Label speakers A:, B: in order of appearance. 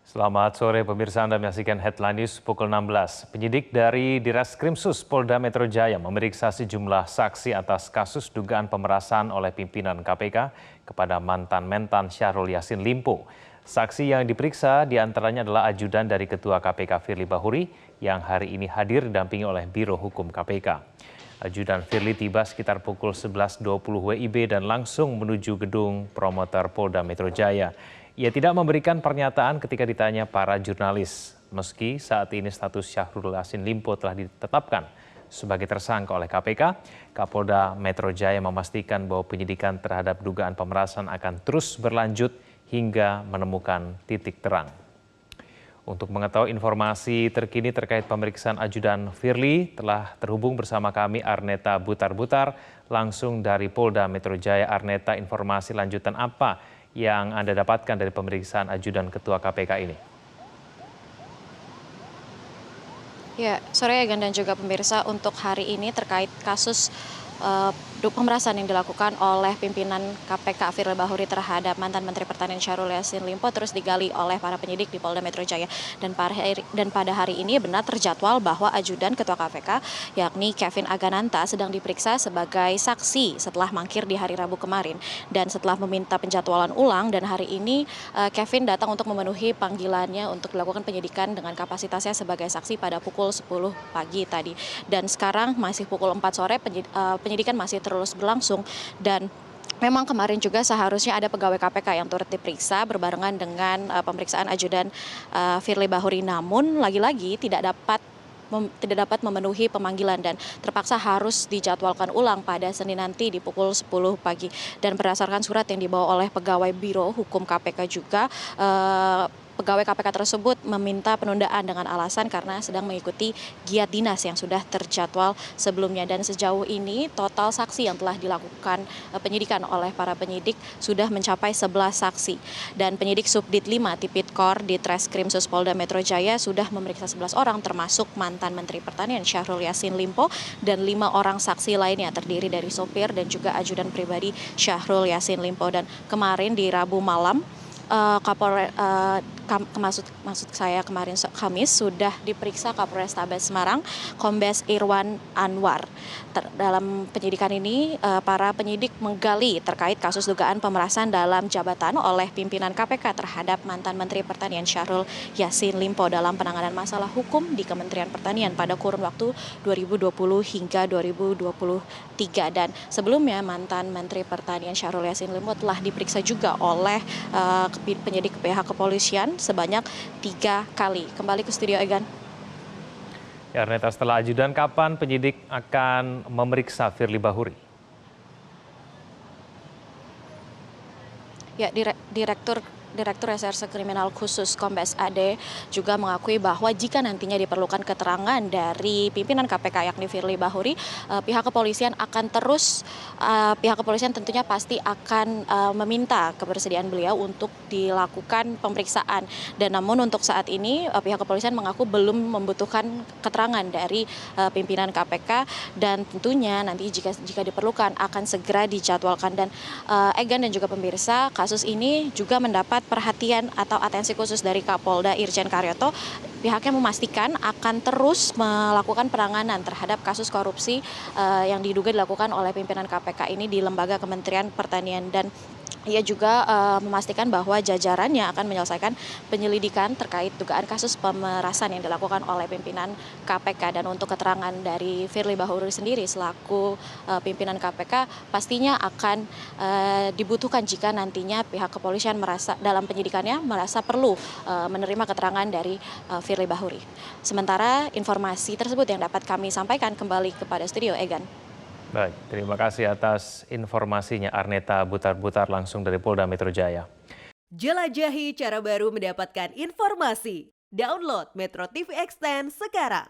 A: Selamat sore pemirsa, Anda menyaksikan Headline News pukul 16. Penyidik dari Direskrimsus Polda Metro Jaya memeriksa sejumlah saksi atas kasus dugaan pemerasan oleh pimpinan KPK kepada mantan-mentan Syahrul Yassin Limpo. Saksi yang diperiksa diantaranya adalah ajudan dari Ketua KPK Firly Bahuri yang hari ini hadir didampingi oleh Biro Hukum KPK. Ajudan Firly tiba sekitar pukul 11.20 WIB dan langsung menuju gedung promoter Polda Metro Jaya. Ia tidak memberikan pernyataan ketika ditanya para jurnalis. Meski saat ini status Syahrul Yassin Limpo telah ditetapkan sebagai tersangka oleh KPK, Kapolda Metro Jaya memastikan bahwa penyidikan terhadap dugaan pemerasan akan terus berlanjut hingga menemukan titik terang. Untuk mengetahui informasi terkini terkait pemeriksaan ajudan Firly, telah terhubung bersama kami Arneta Butar-Butar langsung dari Polda Metro Jaya. Arneta, informasi lanjutan apa yang Anda dapatkan dari pemeriksaan ajudan Ketua KPK ini?
B: Ya, sore Egan dan juga pemirsa, untuk hari ini terkait kasus pemerasan yang dilakukan oleh pimpinan KPK Firly Bahuri terhadap mantan Menteri Pertanian Syahrul Yassin Limpo terus digali oleh para penyidik di Polda Metro Jaya. Dan pada hari ini benar terjadwal bahwa ajudan Ketua KPK yakni Kevin Agananta sedang diperiksa sebagai saksi setelah mangkir di hari Rabu kemarin. Dan setelah meminta penjadwalan ulang, dan hari ini Kevin datang untuk memenuhi panggilannya untuk dilakukan penyidikan dengan kapasitasnya sebagai saksi pada pukul 10 pagi tadi. Dan sekarang masih pukul 4 sore, penyidikan masih terus berlangsung. Dan memang kemarin juga seharusnya ada pegawai KPK yang turut diperiksa berbarengan dengan pemeriksaan ajudan Firly Bahuri, namun lagi-lagi tidak dapat memenuhi pemanggilan dan terpaksa harus dijadwalkan ulang pada Senin nanti di pukul 10 pagi. Dan berdasarkan surat yang dibawa oleh pegawai Biro Hukum KPK juga, pegawai KPK tersebut meminta penundaan dengan alasan karena sedang mengikuti giat dinas yang sudah terjadwal sebelumnya. Dan sejauh ini total saksi yang telah dilakukan penyidikan oleh para penyidik sudah mencapai 11 saksi. Dan penyidik Subdit 5 Tipikor di Treskrimsus Polda Metro Jaya sudah memeriksa 11 orang termasuk mantan Menteri Pertanian Syahrul Yassin Limpo, dan 5 orang saksi lainnya terdiri dari sopir dan juga ajudan pribadi Syahrul Yassin Limpo. Dan kemarin di Rabu malam, kemarin Kamis sudah diperiksa Kapolrestabes Semarang Kombes Irwan Anwar. Dalam penyidikan ini para penyidik menggali terkait kasus dugaan pemerasan dalam jabatan oleh pimpinan KPK terhadap mantan Menteri Pertanian Syahrul Yassin Limpo dalam penanganan masalah hukum di Kementerian Pertanian pada kurun waktu 2020 hingga 2023. Dan sebelumnya mantan Menteri Pertanian Syahrul Yassin Limpo telah diperiksa juga oleh penyidik pihak kepolisian sebanyak 3 kali. Kembali ke studio, Egan.
A: Ya, Arneta, setelah ajudan, kapan penyidik akan memeriksa Firly Bahuri? Ya, Direktur Reserse Kriminal Khusus Kombes AD juga mengakui bahwa jika nantinya diperlukan keterangan dari pimpinan KPK yakni Firly Bahuri, pihak kepolisian tentunya pasti akan meminta kebersediaan beliau untuk dilakukan pemeriksaan. Dan namun untuk saat ini pihak kepolisian mengaku belum membutuhkan keterangan dari pimpinan KPK, dan tentunya nanti jika diperlukan akan segera dijadwalkan. Dan Egan dan juga pemirsa, kasus ini juga mendapat perhatian atau atensi khusus dari Kapolda Irjen Karyoto. Pihaknya memastikan akan terus melakukan penanganan terhadap kasus korupsi yang diduga dilakukan oleh pimpinan KPK ini di lembaga Kementerian Pertanian. Dan ia juga memastikan bahwa jajarannya akan menyelesaikan penyelidikan terkait dugaan kasus pemerasan yang dilakukan oleh pimpinan KPK. Dan untuk keterangan dari Firly Bahuri sendiri selaku pimpinan KPK pastinya akan dibutuhkan jika nantinya pihak kepolisian dalam penyidikannya merasa perlu menerima keterangan dari Firly Bahuri. Sementara informasi tersebut yang dapat kami sampaikan, kembali kepada studio, Egan. Baik, terima kasih atas informasinya Arneta Butar-Butar langsung dari Polda Metro Jaya.
C: Jelajahi cara baru mendapatkan informasi. Download Metro TV Extend sekarang.